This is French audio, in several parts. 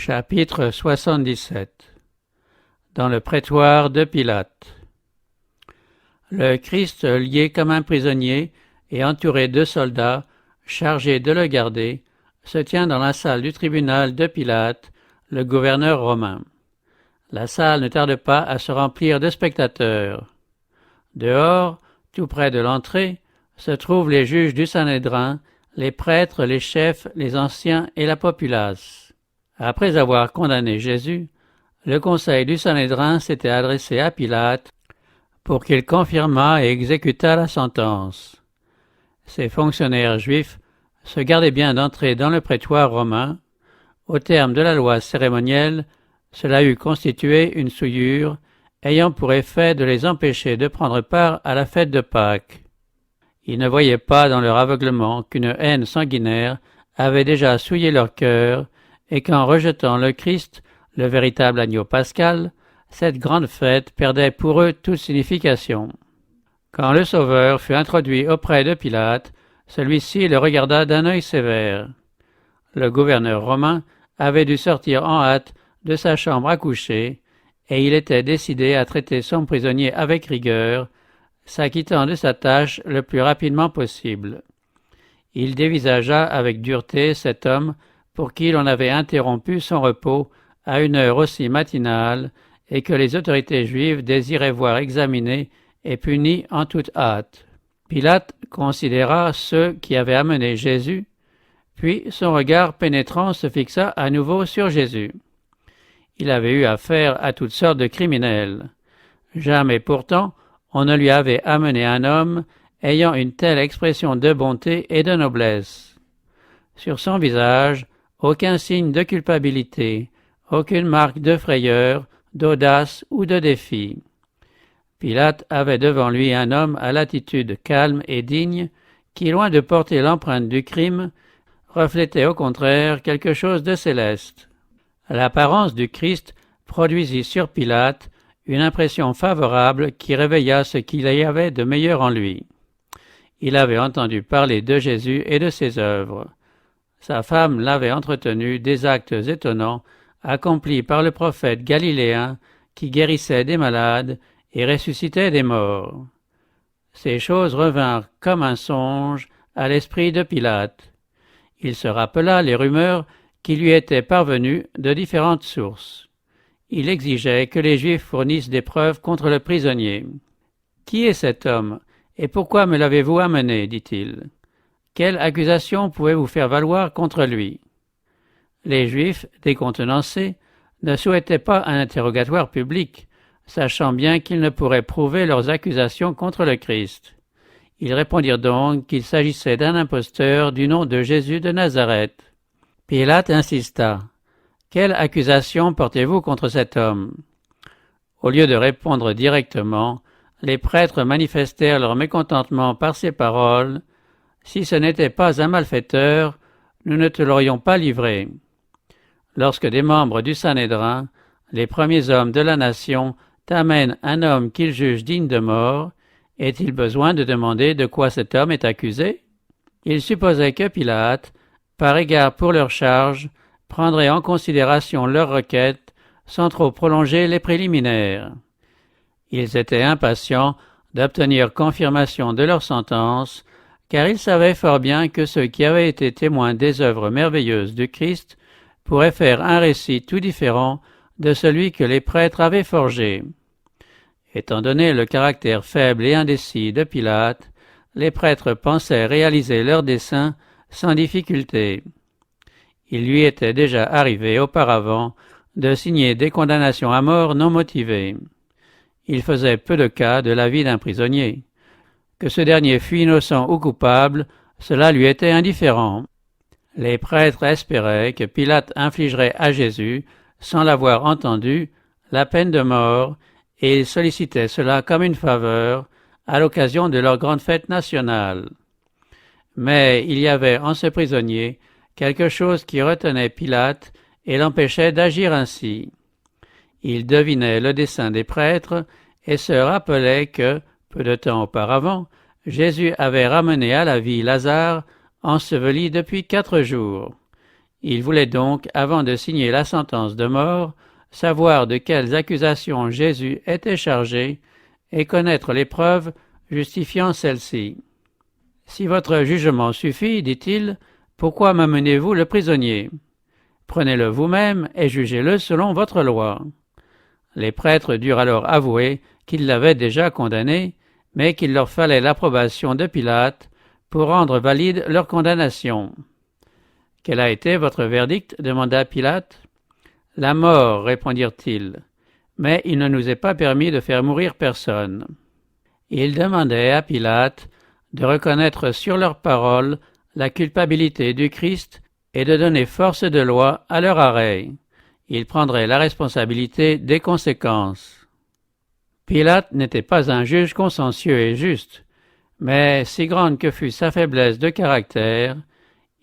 Chapitre 77. Dans le prétoire de Pilate. Le Christ, lié comme un prisonnier et entouré de soldats, chargés de le garder, se tient dans la salle du tribunal de Pilate, le gouverneur romain. La salle ne tarde pas à se remplir de spectateurs. Dehors, tout près de l'entrée, se trouvent les juges du Sanhédrin, les prêtres, les chefs, les anciens et la populace. Après avoir condamné Jésus, le conseil du Sanhédrin s'était adressé à Pilate pour qu'il confirmât et exécutât la sentence. Ces fonctionnaires juifs se gardaient bien d'entrer dans le prétoire romain. Au terme de la loi cérémonielle, cela eût constitué une souillure ayant pour effet de les empêcher de prendre part à la fête de Pâques. Ils ne voyaient pas dans leur aveuglement qu'une haine sanguinaire avait déjà souillé leur cœur et qu'en rejetant le Christ, le véritable agneau pascal, cette grande fête perdait pour eux toute signification. Quand le Sauveur fut introduit auprès de Pilate, celui-ci le regarda d'un œil sévère. Le gouverneur romain avait dû sortir en hâte de sa chambre à coucher, et il était décidé à traiter son prisonnier avec rigueur, s'acquittant de sa tâche le plus rapidement possible. Il dévisagea avec dureté cet homme pour qui l'on avait interrompu son repos à une heure aussi matinale et que les autorités juives désiraient voir examiné et puni en toute hâte. Pilate considéra ceux qui avaient amené Jésus, puis son regard pénétrant se fixa à nouveau sur Jésus. Il avait eu affaire à toutes sortes de criminels. Jamais pourtant on ne lui avait amené un homme ayant une telle expression de bonté et de noblesse. Sur son visage, aucun signe de culpabilité, aucune marque de frayeur, d'audace ou de défi. Pilate avait devant lui un homme à l'attitude calme et digne, qui, loin de porter l'empreinte du crime, reflétait au contraire quelque chose de céleste. L'apparence du Christ produisit sur Pilate une impression favorable qui réveilla ce qu'il y avait de meilleur en lui. Il avait entendu parler de Jésus et de ses œuvres. Sa femme l'avait entretenu des actes étonnants accomplis par le prophète galiléen qui guérissait des malades et ressuscitait des morts. Ces choses revinrent comme un songe à l'esprit de Pilate. Il se rappela les rumeurs qui lui étaient parvenues de différentes sources. Il exigeait que les Juifs fournissent des preuves contre le prisonnier. « Qui est cet homme, et pourquoi me l'avez-vous amené ?» dit-il. « Quelle accusation pouvez-vous faire valoir contre lui ?» Les Juifs, décontenancés, ne souhaitaient pas un interrogatoire public, sachant bien qu'ils ne pourraient prouver leurs accusations contre le Christ. Ils répondirent donc qu'il s'agissait d'un imposteur du nom de Jésus de Nazareth. Pilate insista. « Quelle accusation portez-vous contre cet homme ?» Au lieu de répondre directement, les prêtres manifestèrent leur mécontentement par ces paroles. « Si ce n'était pas un malfaiteur, nous ne te l'aurions pas livré. » Lorsque des membres du Sanhédrin, les premiers hommes de la nation, t'amènent un homme qu'ils jugent digne de mort, est-il besoin de demander de quoi cet homme est accusé? Ils supposaient que Pilate, par égard pour leur charge, prendrait en considération leur requête sans trop prolonger les préliminaires. Ils étaient impatients d'obtenir confirmation de leur sentence, car ils savaient fort bien que ceux qui avaient été témoins des œuvres merveilleuses du Christ pourraient faire un récit tout différent de celui que les prêtres avaient forgé. Étant donné le caractère faible et indécis de Pilate, les prêtres pensaient réaliser leur dessein sans difficulté. Il lui était déjà arrivé auparavant de signer des condamnations à mort non motivées. Il faisait peu de cas de la vie d'un prisonnier. Que ce dernier fût innocent ou coupable, cela lui était indifférent. Les prêtres espéraient que Pilate infligerait à Jésus, sans l'avoir entendu, la peine de mort, et ils sollicitaient cela comme une faveur à l'occasion de leur grande fête nationale. Mais il y avait en ce prisonnier quelque chose qui retenait Pilate et l'empêchait d'agir ainsi. Il devinait le dessein des prêtres et se rappelait que, peu de temps auparavant, Jésus avait ramené à la vie Lazare, enseveli depuis 4 jours. Il voulait donc, avant de signer la sentence de mort, savoir de quelles accusations Jésus était chargé et connaître les preuves justifiant celles-ci. « Si votre jugement suffit, dit-il, pourquoi m'amenez-vous le prisonnier ? Prenez-le vous-même et jugez-le selon votre loi. » Les prêtres durent alors avouer qu'ils l'avaient déjà condamné, mais qu'il leur fallait l'approbation de Pilate pour rendre valide leur condamnation. « Quel a été votre verdict ? Demanda Pilate. « La mort, répondirent-ils, mais il ne nous est pas permis de faire mourir personne. » Ils demandaient à Pilate de reconnaître sur leurs paroles la culpabilité du Christ et de donner force de loi à leur arrêt. Ils prendraient la responsabilité des conséquences. Pilate n'était pas un juge consciencieux et juste, mais si grande que fût sa faiblesse de caractère,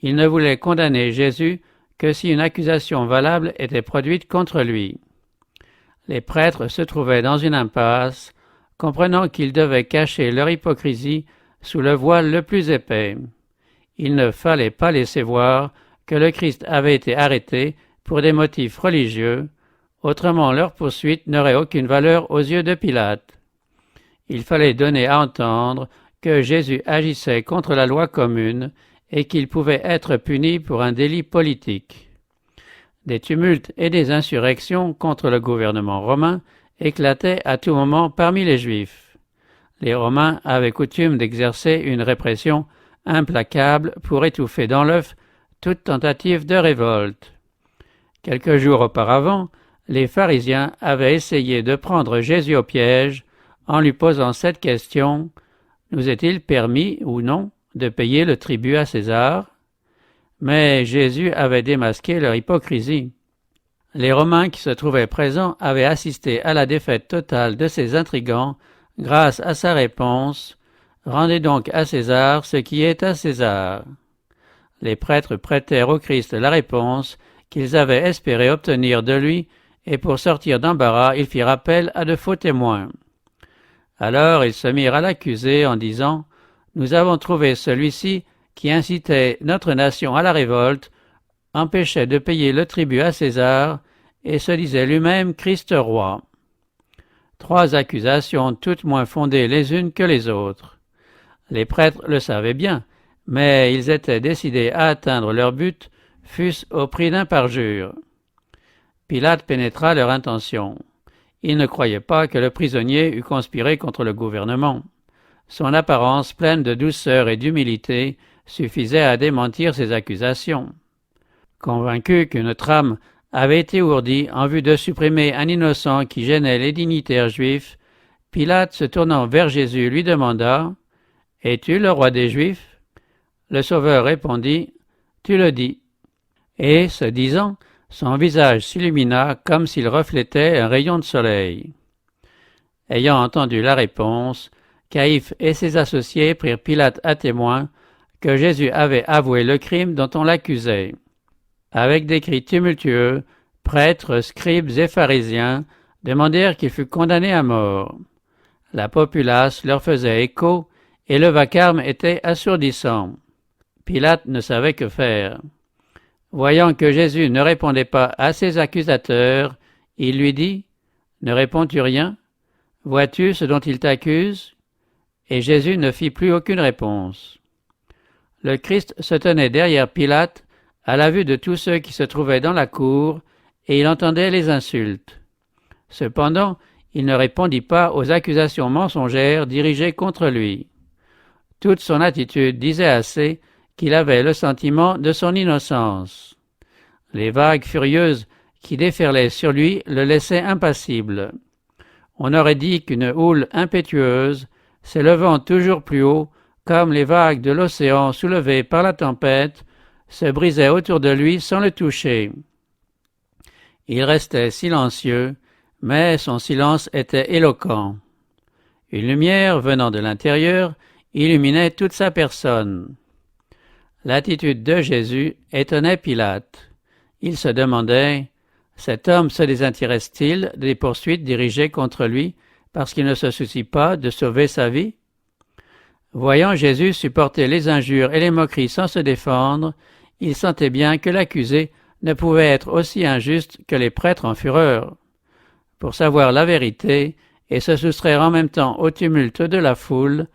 il ne voulait condamner Jésus que si une accusation valable était produite contre lui. Les prêtres se trouvaient dans une impasse, comprenant qu'ils devaient cacher leur hypocrisie sous le voile le plus épais. Il ne fallait pas laisser voir que le Christ avait été arrêté pour des motifs religieux, autrement leur poursuite n'aurait aucune valeur aux yeux de Pilate. Il fallait donner à entendre que Jésus agissait contre la loi commune et qu'il pouvait être puni pour un délit politique. Des tumultes et des insurrections contre le gouvernement romain éclataient à tout moment parmi les Juifs. Les Romains avaient coutume d'exercer une répression implacable pour étouffer dans l'œuf toute tentative de révolte. Quelques jours auparavant, les pharisiens avaient essayé de prendre Jésus au piège en lui posant cette question : « Nous est-il permis ou non de payer le tribut à César ?» Mais Jésus avait démasqué leur hypocrisie. Les Romains qui se trouvaient présents avaient assisté à la défaite totale de ces intrigants grâce à sa réponse : « Rendez donc à César ce qui est à César. » Les prêtres prêtèrent au Christ la réponse qu'ils avaient espéré obtenir de lui, et pour sortir d'embarras, ils firent appel à de faux témoins. Alors ils se mirent à l'accuser en disant : « Nous avons trouvé celui-ci qui incitait notre nation à la révolte, empêchait de payer le tribut à César et se disait lui-même Christ roi. » Trois accusations toutes moins fondées les unes que les autres. Les prêtres le savaient bien, mais ils étaient décidés à atteindre leur but, fût-ce au prix d'un parjure. Pilate pénétra leur intention. Il ne croyait pas que le prisonnier eût conspiré contre le gouvernement. Son apparence pleine de douceur et d'humilité suffisait à démentir ces accusations. Convaincu qu'une trame avait été ourdie en vue de supprimer un innocent qui gênait les dignitaires juifs, Pilate, se tournant vers Jésus, lui demanda : « Es-tu le roi des Juifs ? » Le Sauveur répondit : « Tu le dis. » Et, ce disant, son visage s'illumina comme s'il reflétait un rayon de soleil. Ayant entendu la réponse, Caïphe et ses associés prirent Pilate à témoin que Jésus avait avoué le crime dont on l'accusait. Avec des cris tumultueux, prêtres, scribes et pharisiens demandèrent qu'il fût condamné à mort. La populace leur faisait écho et le vacarme était assourdissant. Pilate ne savait que faire. Voyant que Jésus ne répondait pas à ses accusateurs, il lui dit : « Ne réponds-tu rien ? Vois-tu ce dont ils t'accusent ? » Et Jésus ne fit plus aucune réponse. Le Christ se tenait derrière Pilate, à la vue de tous ceux qui se trouvaient dans la cour, et il entendait les insultes. Cependant, il ne répondit pas aux accusations mensongères dirigées contre lui. Toute son attitude disait assez qu'il avait le sentiment de son innocence. Les vagues furieuses qui déferlaient sur lui le laissaient impassible. On aurait dit qu'une houle impétueuse, s'élevant toujours plus haut, comme les vagues de l'océan soulevées par la tempête, se brisait autour de lui sans le toucher. Il restait silencieux, mais son silence était éloquent. Une lumière venant de l'intérieur illuminait toute sa personne. L'attitude de Jésus étonnait Pilate. Il se demandait : cet homme se désintéresse-t-il des poursuites dirigées contre lui parce qu'il ne se soucie pas de sauver sa vie ? Voyant Jésus supporter les injures et les moqueries sans se défendre, il sentait bien que l'accusé ne pouvait être aussi injuste que les prêtres en fureur. Pour savoir la vérité et se soustraire en même temps au tumulte de la foule,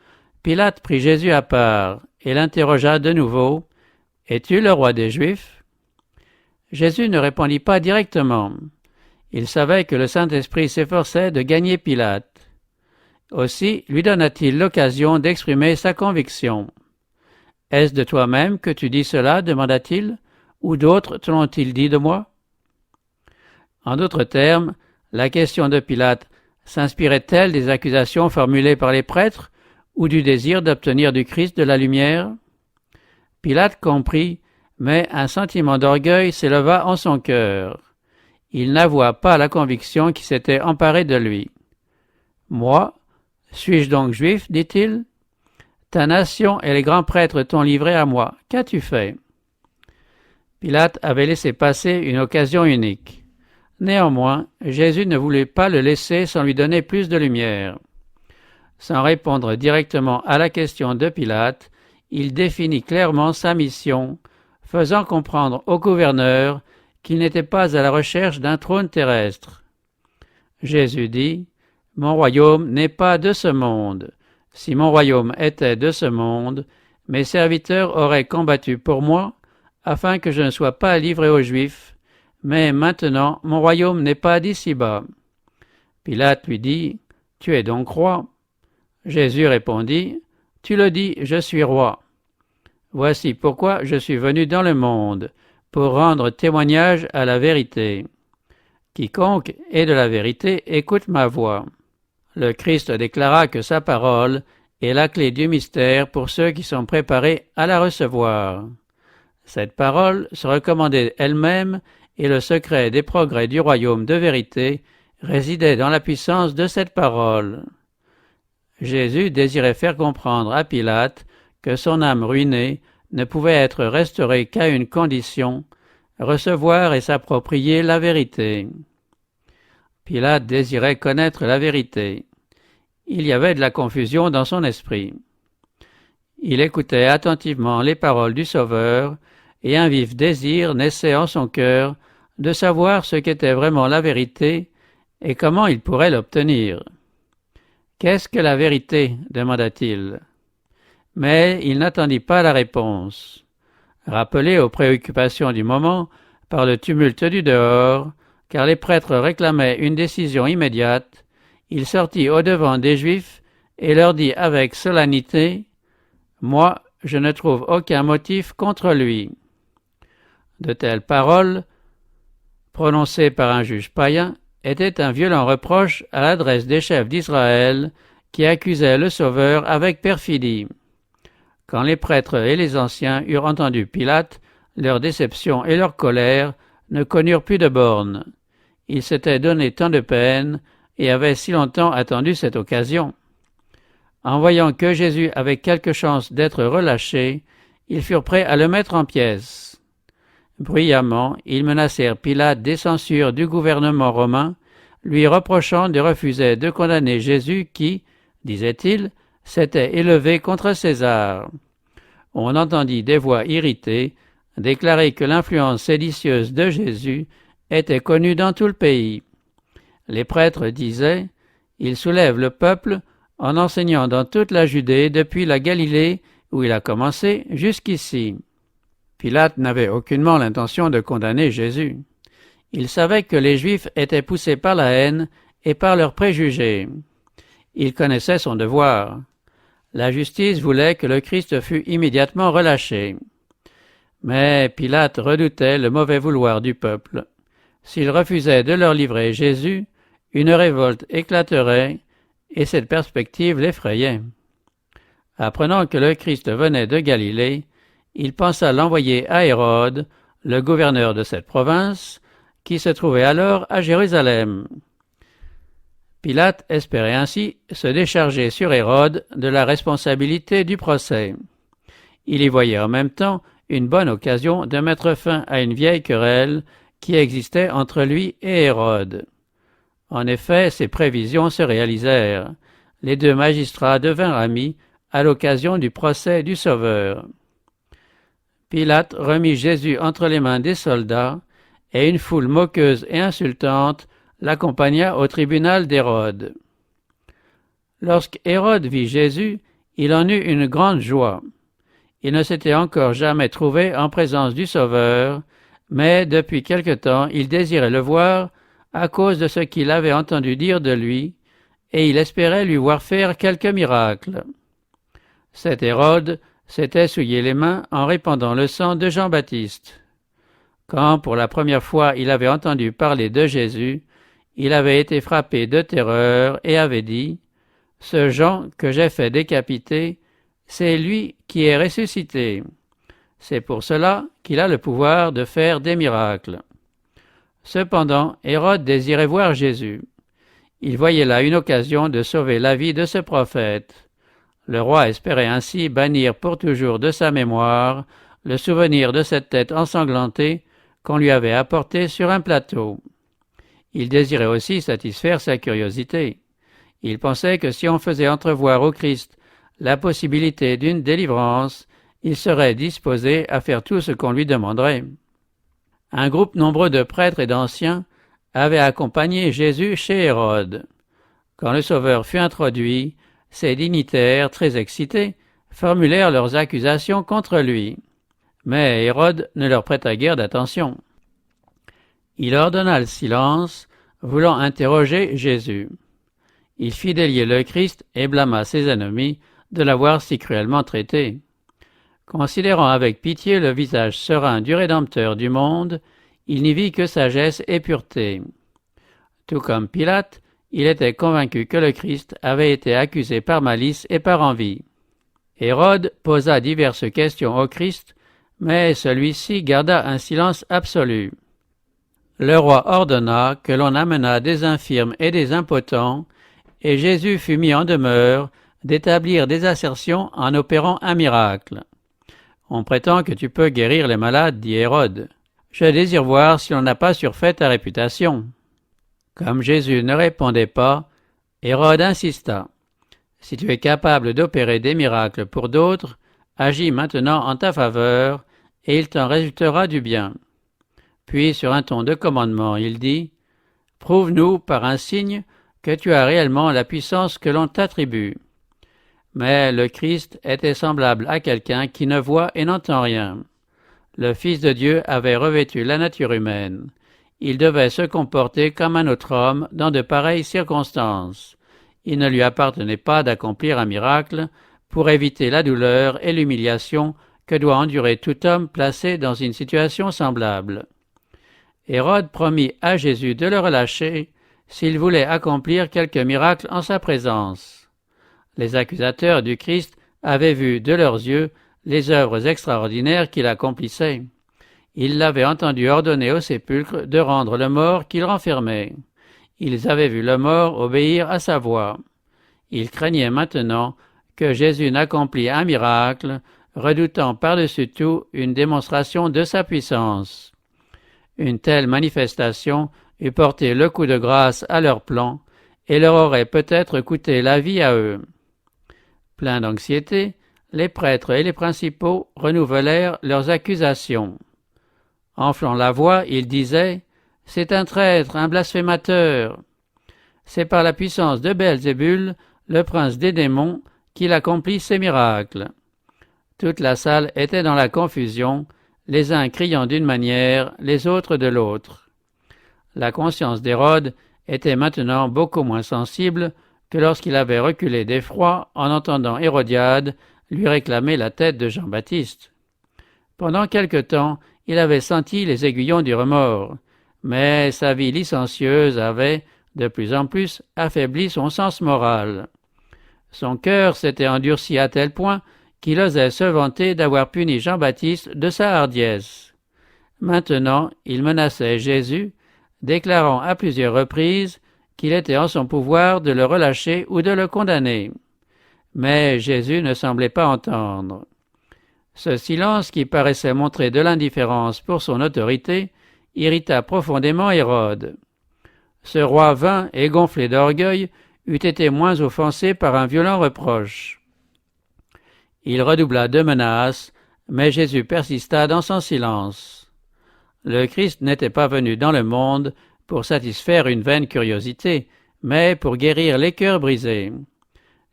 Pilate prit Jésus à part et l'interrogea de nouveau. « Es-tu le roi des Juifs » Jésus ne répondit pas directement. Il savait que le Saint-Esprit s'efforçait de gagner Pilate. Aussi lui donna-t-il l'occasion d'exprimer sa conviction. « Est-ce de toi-même que tu dis cela » demanda-t-il, « ou d'autres te l'ont-ils dit de moi » En d'autres termes, la question de Pilate s'inspirait-elle des accusations formulées par les prêtres ou du désir d'obtenir du Christ de la lumière? Pilate comprit, mais un sentiment d'orgueil s'éleva en son cœur. Il n'avoua pas la conviction qui s'était emparée de lui. « Moi, suis-je donc juif » dit-il. « Ta nation et les grands prêtres t'ont livré à moi. Qu'as-tu fait » Pilate avait laissé passer une occasion unique. Néanmoins, Jésus ne voulait pas le laisser sans lui donner plus de lumière. Sans répondre directement à la question de Pilate, il définit clairement sa mission, faisant comprendre au gouverneur qu'il n'était pas à la recherche d'un trône terrestre. Jésus dit « Mon royaume n'est pas de ce monde. Si mon royaume était de ce monde, mes serviteurs auraient combattu pour moi, afin que je ne sois pas livré aux Juifs, mais maintenant mon royaume n'est pas d'ici-bas. » Pilate lui dit « Tu es donc roi ?» Jésus répondit « Tu le dis, je suis roi. Voici pourquoi je suis venu dans le monde, pour rendre témoignage à la vérité. Quiconque est de la vérité écoute ma voix. » Le Christ déclara que sa parole est la clé du mystère pour ceux qui sont préparés à la recevoir. Cette parole se recommandait elle-même et le secret des progrès du royaume de vérité résidait dans la puissance de cette parole. Jésus désirait faire comprendre à Pilate que son âme ruinée ne pouvait être restaurée qu'à une condition, recevoir et s'approprier la vérité. Pilate désirait connaître la vérité. Il y avait de la confusion dans son esprit. Il écoutait attentivement les paroles du Sauveur, et un vif désir naissait en son cœur de savoir ce qu'était vraiment la vérité et comment il pourrait l'obtenir. « Qu'est-ce que la vérité » demanda-t-il. Mais il n'attendit pas la réponse. Rappelé aux préoccupations du moment par le tumulte du dehors, car les prêtres réclamaient une décision immédiate, il sortit au-devant des Juifs et leur dit avec solennité « Moi, je ne trouve aucun motif contre lui. » De telles paroles, prononcées par un juge païen, étaient un violent reproche à l'adresse des chefs d'Israël qui accusaient le Sauveur avec perfidie. Quand les prêtres et les anciens eurent entendu Pilate, leur déception et leur colère ne connurent plus de bornes. Ils s'étaient donné tant de peine et avaient si longtemps attendu cette occasion. En voyant que Jésus avait quelque chance d'être relâché, ils furent prêts à le mettre en pièces. Bruyamment, ils menacèrent Pilate des censures du gouvernement romain, lui reprochant de refuser de condamner Jésus qui, disait-il, s'était élevé contre César. On entendit des voix irritées déclarer que l'influence séditieuse de Jésus était connue dans tout le pays. Les prêtres disaient « Il soulève le peuple en enseignant dans toute la Judée depuis la Galilée où il a commencé jusqu'ici. » Pilate n'avait aucunement l'intention de condamner Jésus. Il savait que les Juifs étaient poussés par la haine et par leurs préjugés. Il connaissait son devoir. La justice voulait que le Christ fût immédiatement relâché. Mais Pilate redoutait le mauvais vouloir du peuple. S'il refusait de leur livrer Jésus, une révolte éclaterait, et cette perspective l'effrayait. Apprenant que le Christ venait de Galilée, il pensa l'envoyer à Hérode, le gouverneur de cette province, qui se trouvait alors à Jérusalem. Pilate espérait ainsi se décharger sur Hérode de la responsabilité du procès. Il y voyait en même temps une bonne occasion de mettre fin à une vieille querelle qui existait entre lui et Hérode. En effet, ses prévisions se réalisèrent. Les deux magistrats devinrent amis à l'occasion du procès du Sauveur. Pilate remit Jésus entre les mains des soldats, et une foule moqueuse et insultante l'accompagna au tribunal d'Hérode. Lorsqu'Hérode vit Jésus, il en eut une grande joie. Il ne s'était encore jamais trouvé en présence du Sauveur, mais depuis quelque temps il désirait le voir à cause de ce qu'il avait entendu dire de lui, et il espérait lui voir faire quelque miracle. Cet Hérode s'était souillé les mains en répandant le sang de Jean-Baptiste. Quand pour la première fois il avait entendu parler de Jésus, il avait été frappé de terreur et avait dit « Ce Jean que j'ai fait décapiter, c'est lui qui est ressuscité. C'est pour cela qu'il a le pouvoir de faire des miracles. » Cependant, Hérode désirait voir Jésus. Il voyait là une occasion de sauver la vie de ce prophète. Le roi espérait ainsi bannir pour toujours de sa mémoire le souvenir de cette tête ensanglantée qu'on lui avait apportée sur un plateau. Il désirait aussi satisfaire sa curiosité. Il pensait que si on faisait entrevoir au Christ la possibilité d'une délivrance, il serait disposé à faire tout ce qu'on lui demanderait. Un groupe nombreux de prêtres et d'anciens avait accompagné Jésus chez Hérode. Quand le Sauveur fut introduit, ces dignitaires, très excités, formulèrent leurs accusations contre lui. Mais Hérode ne leur prêta guère d'attention. Il ordonna le silence, voulant interroger Jésus. Il fit délier le Christ et blâma ses ennemis de l'avoir si cruellement traité. Considérant avec pitié le visage serein du Rédempteur du monde, il n'y vit que sagesse et pureté. Tout comme Pilate, il était convaincu que le Christ avait été accusé par malice et par envie. Hérode posa diverses questions au Christ, mais celui-ci garda un silence absolu. Le roi ordonna que l'on amenât des infirmes et des impotents, et Jésus fut mis en demeure d'établir des assertions en opérant un miracle. « On prétend que tu peux guérir les malades, dit Hérode. Je désire voir si on n'a pas surfait ta réputation. » Comme Jésus ne répondait pas, Hérode insista. « Si tu es capable d'opérer des miracles pour d'autres, agis maintenant en ta faveur, et il t'en résultera du bien. » Puis, sur un ton de commandement, il dit « Prouve-nous par un signe que tu as réellement la puissance que l'on t'attribue. » Mais le Christ était semblable à quelqu'un qui ne voit et n'entend rien. Le Fils de Dieu avait revêtu la nature humaine. Il devait se comporter comme un autre homme dans de pareilles circonstances. Il ne lui appartenait pas d'accomplir un miracle pour éviter la douleur et l'humiliation que doit endurer tout homme placé dans une situation semblable. Hérode promit à Jésus de le relâcher s'il voulait accomplir quelque miracle en sa présence. Les accusateurs du Christ avaient vu de leurs yeux les œuvres extraordinaires qu'il accomplissait. Ils l'avaient entendu ordonner au sépulcre de rendre le mort qu'il renfermait. Ils avaient vu le mort obéir à sa voix. Ils craignaient maintenant que Jésus n'accomplît un miracle, redoutant par-dessus tout une démonstration de sa puissance. Une telle manifestation eût porté le coup de grâce à leur plan et leur aurait peut-être coûté la vie à eux. Pleins d'anxiété, les prêtres et les principaux renouvelèrent leurs accusations. Enflant la voix, ils disaient « C'est un traître, un blasphémateur. C'est par la puissance de Belzébul, le prince des démons, qu'il accomplit ces miracles. » Toute la salle était dans la confusion, les uns criant d'une manière, les autres de l'autre. La conscience d'Hérode était maintenant beaucoup moins sensible que lorsqu'il avait reculé d'effroi en entendant Hérodiade lui réclamer la tête de Jean-Baptiste. Pendant quelque temps, il avait senti les aiguillons du remords, mais sa vie licencieuse avait, de plus en plus, affaibli son sens moral. Son cœur s'était endurci à tel point qu'il osait se vanter d'avoir puni Jean-Baptiste de sa hardiesse. Maintenant, il menaçait Jésus, déclarant à plusieurs reprises qu'il était en son pouvoir de le relâcher ou de le condamner. Mais Jésus ne semblait pas entendre. Ce silence qui paraissait montrer de l'indifférence pour son autorité irrita profondément Hérode. Ce roi vain et gonflé d'orgueil eût été moins offensé par un violent reproche. Il redoubla de menaces, mais Jésus persista dans son silence. Le Christ n'était pas venu dans le monde pour satisfaire une vaine curiosité, mais pour guérir les cœurs brisés.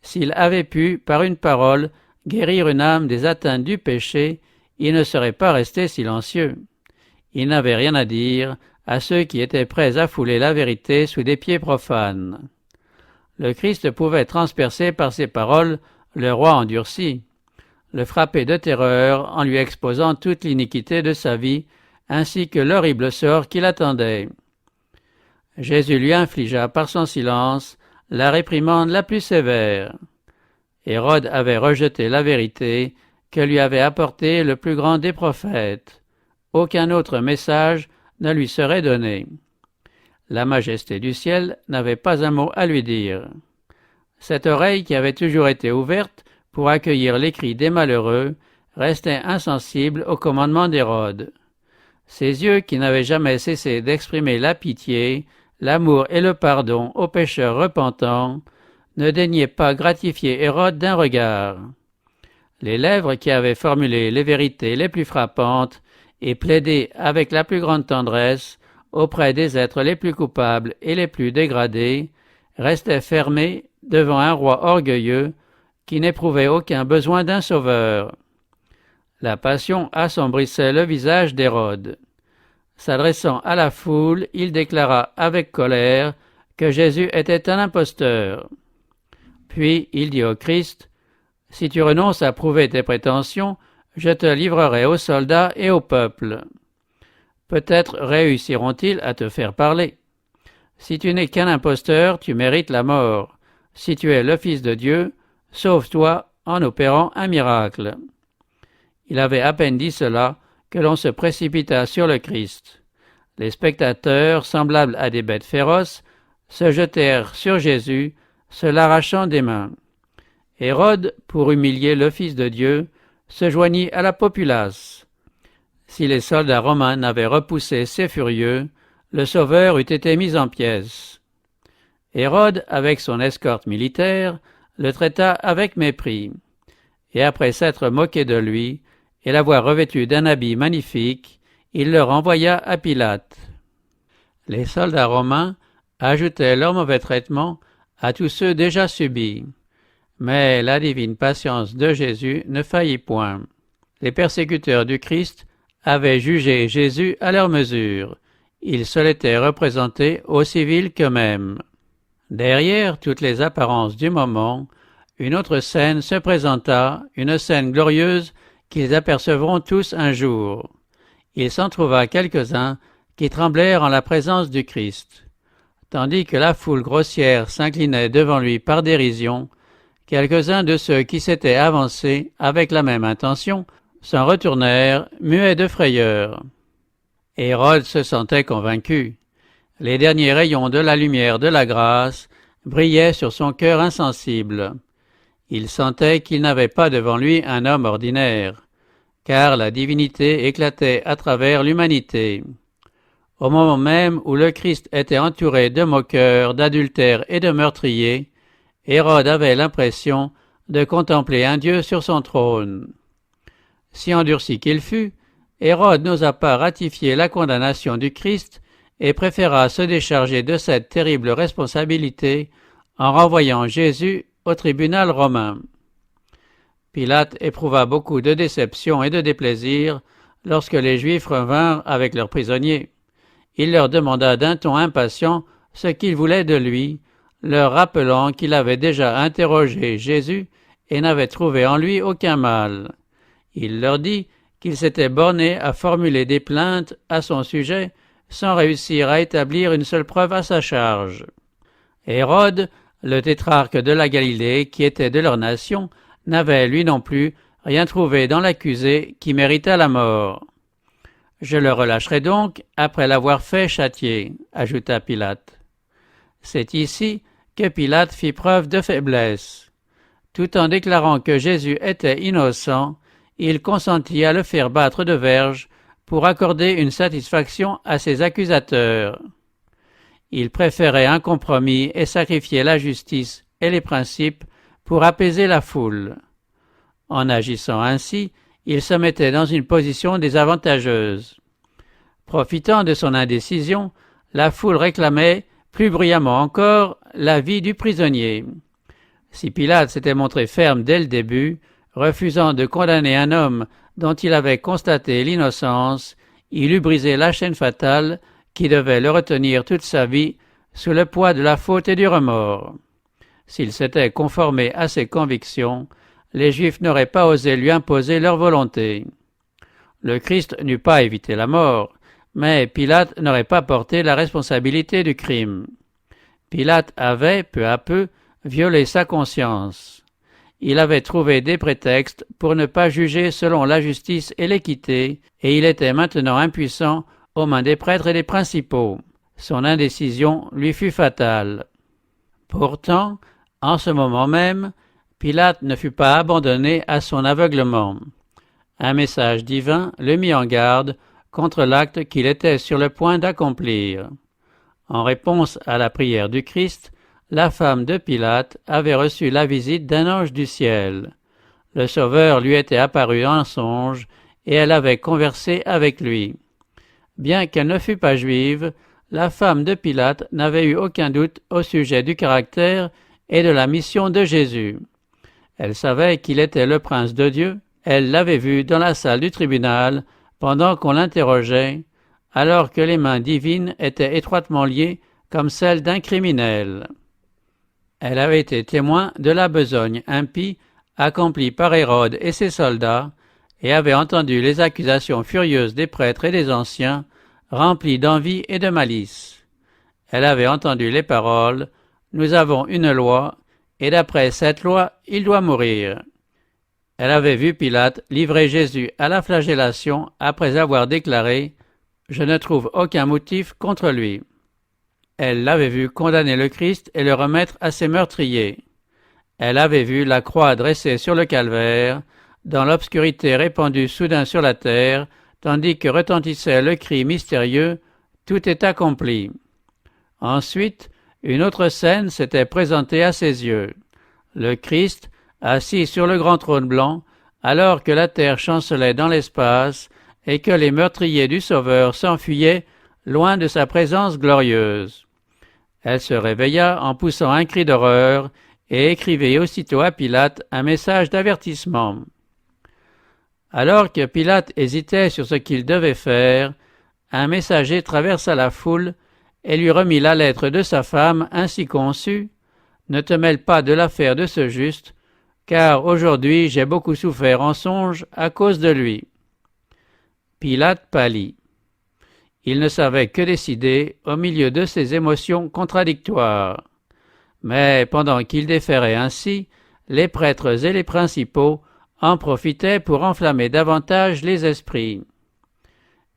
S'il avait pu, par une parole, guérir une âme des atteintes du péché, il ne serait pas resté silencieux. Il n'avait rien à dire à ceux qui étaient prêts à fouler la vérité sous des pieds profanes. Le Christ pouvait transpercer par ses paroles le roi endurci, le frapper de terreur en lui exposant toute l'iniquité de sa vie, ainsi que l'horrible sort qui l'attendait. Jésus lui infligea par son silence la réprimande la plus sévère. Hérode avait rejeté la vérité que lui avait apportée le plus grand des prophètes. Aucun autre message ne lui serait donné. La majesté du ciel n'avait pas un mot à lui dire. Cette oreille qui avait toujours été ouverte pour accueillir les cris des malheureux restait insensible au commandement d'Hérode. Ses yeux qui n'avaient jamais cessé d'exprimer la pitié, l'amour et le pardon aux pécheurs repentants ne daignaient pas gratifier Hérode d'un regard. Les lèvres qui avaient formulé les vérités les plus frappantes et plaidé avec la plus grande tendresse auprès des êtres les plus coupables et les plus dégradés restaient fermées devant un roi orgueilleux qui n'éprouvait aucun besoin d'un sauveur. La passion assombrissait le visage d'Hérode. S'adressant à la foule, il déclara avec colère que Jésus était un imposteur. Puis il dit au Christ, « Si tu renonces à prouver tes prétentions, je te livrerai aux soldats et au peuple. Peut-être réussiront-ils à te faire parler. Si tu n'es qu'un imposteur, tu mérites la mort. Si tu es le Fils de Dieu, sauve-toi en opérant un miracle. » Il avait à peine dit cela que l'on se précipita sur le Christ. Les spectateurs, semblables à des bêtes féroces, se jetèrent sur Jésus, se l'arrachant des mains. Hérode, pour humilier le Fils de Dieu, se joignit à la populace. Si les soldats romains n'avaient repoussé ces furieux, le Sauveur eût été mis en pièces. Hérode, avec son escorte militaire, le traita avec mépris, et après s'être moqué de lui et l'avoir revêtu d'un habit magnifique, il le renvoya à Pilate. Les soldats romains ajoutaient leur mauvais traitement à tous ceux déjà subis. Mais la divine patience de Jésus ne faillit point. Les persécuteurs du Christ avaient jugé Jésus à leur mesure. Ils se l'étaient représenté aussi vil qu'eux-mêmes. Derrière toutes les apparences du moment, une autre scène se présenta, une scène glorieuse qu'ils apercevront tous un jour. Il s'en trouva quelques-uns qui tremblèrent en la présence du Christ. Tandis que la foule grossière s'inclinait devant lui par dérision, quelques-uns de ceux qui s'étaient avancés avec la même intention s'en retournèrent, muets de frayeur. Hérode se sentait convaincu. Les derniers rayons de la lumière de la grâce brillaient sur son cœur insensible. Il sentait qu'il n'avait pas devant lui un homme ordinaire, car la divinité éclatait à travers l'humanité. Au moment même où le Christ était entouré de moqueurs, d'adultères et de meurtriers, Hérode avait l'impression de contempler un Dieu sur son trône. Si endurci qu'il fût, Hérode n'osa pas ratifier la condamnation du Christ et préféra se décharger de cette terrible responsabilité en renvoyant Jésus au tribunal romain. Pilate éprouva beaucoup de déception et de déplaisir lorsque les Juifs revinrent avec leurs prisonniers. Il leur demanda d'un ton impatient ce qu'ils voulaient de lui, leur rappelant qu'il avait déjà interrogé Jésus et n'avait trouvé en lui aucun mal. Il leur dit qu'il s'était borné à formuler des plaintes à son sujet sans réussir à établir une seule preuve à sa charge. Hérode, le tétrarque de la Galilée qui était de leur nation, n'avait lui non plus rien trouvé dans l'accusé qui méritât la mort. « Je le relâcherai donc après l'avoir fait châtier », ajouta Pilate. C'est ici que Pilate fit preuve de faiblesse. Tout en déclarant que Jésus était innocent, il consentit à le faire battre de verge pour accorder une satisfaction à ses accusateurs. Il préférait un compromis et sacrifier la justice et les principes pour apaiser la foule. En agissant ainsi, il se mettait dans une position désavantageuse. Profitant de son indécision, la foule réclamait, plus bruyamment encore, la vie du prisonnier. Si Pilate s'était montré ferme dès le début, refusant de condamner un homme dont il avait constaté l'innocence, il eût brisé la chaîne fatale qui devait le retenir toute sa vie sous le poids de la faute et du remords. S'il s'était conformé à ses convictions, les Juifs n'auraient pas osé lui imposer leur volonté. Le Christ n'eût pas évité la mort, mais Pilate n'aurait pas porté la responsabilité du crime. Pilate avait, peu à peu, violé sa conscience. Il avait trouvé des prétextes pour ne pas juger selon la justice et l'équité, et il était maintenant impuissant aux mains des prêtres et des principaux. Son indécision lui fut fatale. Pourtant, en ce moment même, Pilate ne fut pas abandonné à son aveuglement. Un message divin le mit en garde contre l'acte qu'il était sur le point d'accomplir. En réponse à la prière du Christ, la femme de Pilate avait reçu la visite d'un ange du ciel. Le Sauveur lui était apparu en songe et elle avait conversé avec lui. Bien qu'elle ne fût pas juive, la femme de Pilate n'avait eu aucun doute au sujet du caractère et de la mission de Jésus. Elle savait qu'il était le prince de Dieu, elle l'avait vu dans la salle du tribunal pendant qu'on l'interrogeait, alors que les mains divines étaient étroitement liées comme celles d'un criminel. Elle avait été témoin de la besogne impie accomplie par Hérode et ses soldats, et avait entendu les accusations furieuses des prêtres et des anciens, remplies d'envie et de malice. Elle avait entendu les paroles « Nous avons une loi, et d'après cette loi, il doit mourir ». Elle avait vu Pilate livrer Jésus à la flagellation après avoir déclaré « Je ne trouve aucun motif contre lui ». Elle l'avait vu condamner le Christ et le remettre à ses meurtriers. Elle avait vu la croix dressée sur le calvaire, dans l'obscurité répandue soudain sur la terre, tandis que retentissait le cri mystérieux « Tout est accompli ». Ensuite, une autre scène s'était présentée à ses yeux. Le Christ, assis sur le grand trône blanc, alors que la terre chancelait dans l'espace et que les meurtriers du Sauveur s'enfuyaient loin de sa présence glorieuse. Elle se réveilla en poussant un cri d'horreur et écrivit aussitôt à Pilate un message d'avertissement. Alors que Pilate hésitait sur ce qu'il devait faire, un messager traversa la foule et lui remit la lettre de sa femme ainsi conçue. « Ne te mêle pas de l'affaire de ce juste, car aujourd'hui j'ai beaucoup souffert en songe à cause de lui. » Pilate pâlit. Il ne savait que décider au milieu de ses émotions contradictoires. Mais pendant qu'il déférait ainsi, les prêtres et les principaux en profitaient pour enflammer davantage les esprits.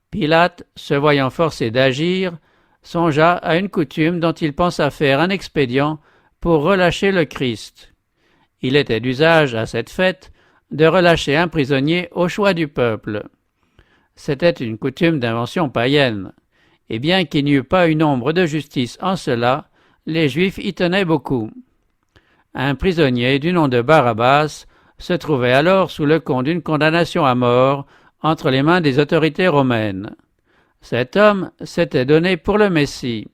Pilate, se voyant forcé d'agir, songea à une coutume dont il pensa faire un expédient pour relâcher le Christ. Il était d'usage à cette fête de relâcher un prisonnier au choix du peuple. C'était une coutume d'invention païenne, et bien qu'il n'y eût pas une ombre de justice en cela, les Juifs y tenaient beaucoup. Un prisonnier du nom de Barabbas se trouvait alors sous le coup d'une condamnation à mort entre les mains des autorités romaines. Cet homme s'était donné pour le Messie.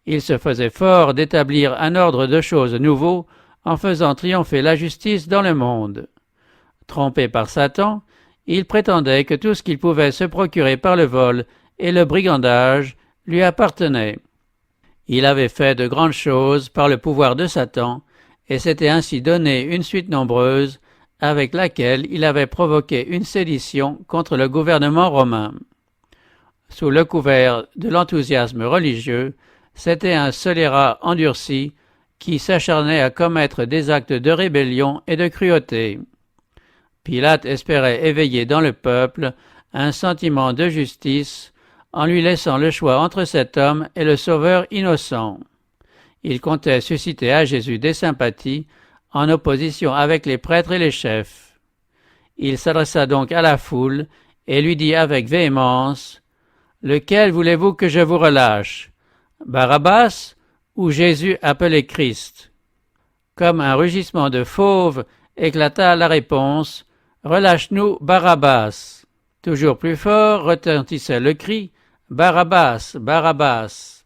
Il se faisait fort d'établir un ordre de choses nouveau en faisant triompher la justice dans le monde. Trompé par Satan, il prétendait que tout ce qu'il pouvait se procurer par le vol et le brigandage lui appartenait. Il avait fait de grandes choses par le pouvoir de Satan et s'était ainsi donné une suite nombreuse avec laquelle il avait provoqué une sédition contre le gouvernement romain. Sous le couvert de l'enthousiasme religieux, c'était un scélérat endurci qui s'acharnait à commettre des actes de rébellion et de cruauté. Pilate espérait éveiller dans le peuple un sentiment de justice en lui laissant le choix entre cet homme et le Sauveur innocent. Il comptait susciter à Jésus des sympathies en opposition avec les prêtres et les chefs. Il s'adressa donc à la foule et lui dit avec véhémence « Lequel voulez-vous que je vous relâche, Barabbas ou Jésus appelé Christ ?» Comme un rugissement de fauve éclata la réponse Relâche-nous Barabbas. Toujours plus fort retentissait le cri Barabbas, Barabbas.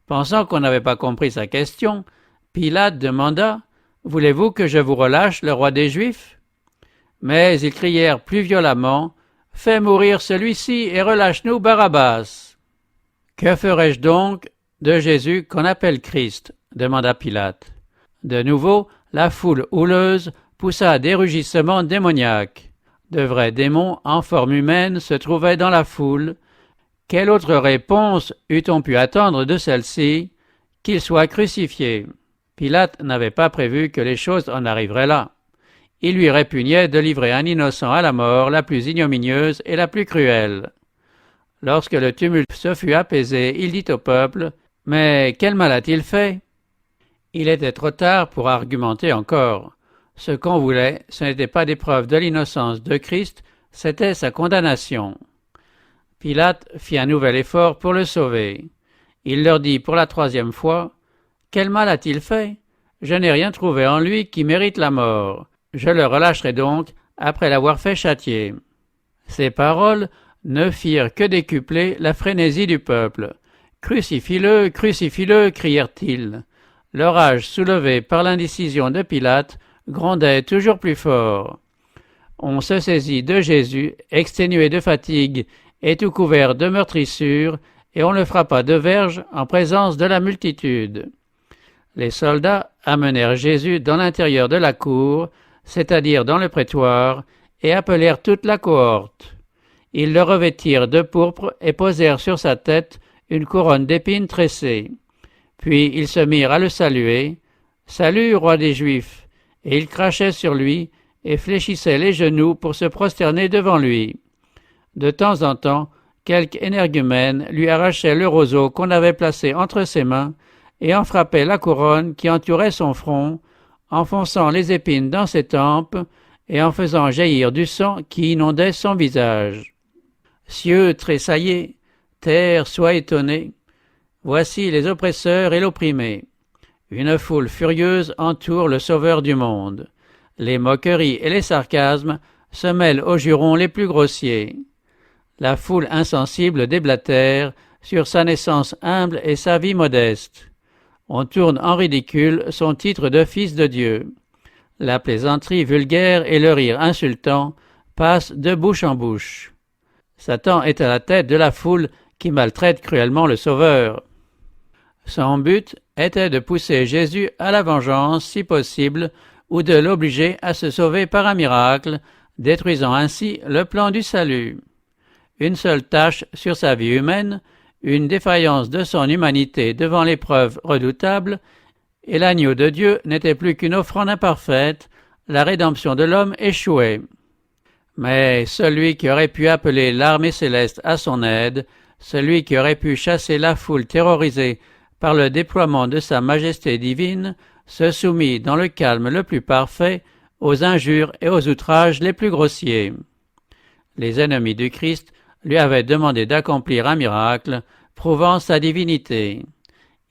Pensant qu'on n'avait pas compris sa question, Pilate demanda Voulez-vous que je vous relâche le roi des Juifs? Mais ils crièrent plus violemment Fais mourir celui-ci et relâche-nous Barabbas. Que ferai-je donc de Jésus qu'on appelle Christ? Demanda Pilate. De nouveau, la foule houleuse poussa des rugissements démoniaques. De vrais démons en forme humaine se trouvaient dans la foule. Quelle autre réponse eût-on pu attendre de celle-ci? Qu'il soit crucifié. Pilate n'avait pas prévu que les choses en arriveraient là. Il lui répugnait de livrer un innocent à la mort la plus ignominieuse et la plus cruelle. Lorsque le tumulte se fut apaisé, il dit au peuple « Mais quel mal a-t-il fait ?» Il était trop tard pour argumenter encore. Ce qu'on voulait, ce n'était pas des preuves de l'innocence de Christ, c'était sa condamnation. Pilate fit un nouvel effort pour le sauver. Il leur dit pour la 3e fois « Quel mal a-t-il fait? Je n'ai rien trouvé en lui qui mérite la mort. Je le relâcherai donc après l'avoir fait châtier. » Ces paroles ne firent que décupler la frénésie du peuple. « Crucifie-le, crucifie-le » crièrent-ils. Leur rage soulevé par l'indécision de Pilate grondait toujours plus fort. On se saisit de Jésus, exténué de fatigue et tout couvert de meurtrissures, et on le frappa de verges en présence de la multitude. Les soldats amenèrent Jésus dans l'intérieur de la cour, c'est-à-dire dans le prétoire, et appelèrent toute la cohorte. Ils le revêtirent de pourpre et posèrent sur sa tête une couronne d'épines tressées. Puis ils se mirent à le saluer. « Salut, roi des Juifs !» Et ils crachaient sur lui et fléchissaient les genoux pour se prosterner devant lui. De temps en temps, quelque énergumène lui arrachait le roseau qu'on avait placé entre ses mains et en frappait la couronne qui entourait son front, enfonçant les épines dans ses tempes et en faisant jaillir du sang qui inondait son visage. Cieux tressaillez, terre soit étonnée. Voici les oppresseurs et l'opprimé. Une foule furieuse entoure le Sauveur du monde. Les moqueries et les sarcasmes se mêlent aux jurons les plus grossiers. La foule insensible déblatère sur sa naissance humble et sa vie modeste. On tourne en ridicule son titre de fils de Dieu. La plaisanterie vulgaire et le rire insultant passent de bouche en bouche. Satan est à la tête de la foule qui maltraite cruellement le Sauveur. Son but était de pousser Jésus à la vengeance si possible ou de l'obliger à se sauver par un miracle, détruisant ainsi le plan du salut. Une seule tache sur sa vie humaine, une défaillance de son humanité devant l'épreuve redoutable, et l'agneau de Dieu n'était plus qu'une offrande imparfaite, la rédemption de l'homme échouait. Mais celui qui aurait pu appeler l'armée céleste à son aide, celui qui aurait pu chasser la foule terrorisée par le déploiement de sa majesté divine, se soumit dans le calme le plus parfait aux injures et aux outrages les plus grossiers. Les ennemis du Christ lui avaient demandé d'accomplir un miracle, prouvant sa divinité.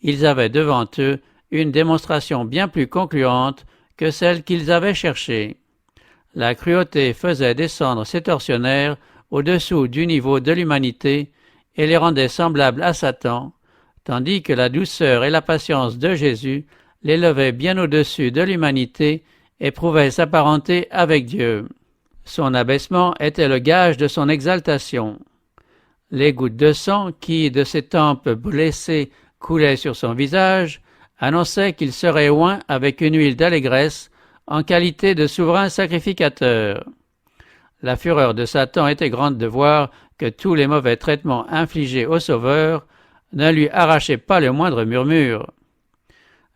Ils avaient devant eux une démonstration bien plus concluante que celle qu'ils avaient cherchée. La cruauté faisait descendre ces tortionnaires au-dessous du niveau de l'humanité et les rendait semblables à Satan, tandis que la douceur et la patience de Jésus l'élevaient bien au-dessus de l'humanité et prouvaient sa parenté avec Dieu. Son abaissement était le gage de son exaltation. Les gouttes de sang qui, de ses tempes blessées, coulaient sur son visage, annonçaient qu'il serait oint avec une huile d'allégresse en qualité de souverain sacrificateur. La fureur de Satan était grande de voir que tous les mauvais traitements infligés au Sauveur ne lui arrachaient pas le moindre murmure.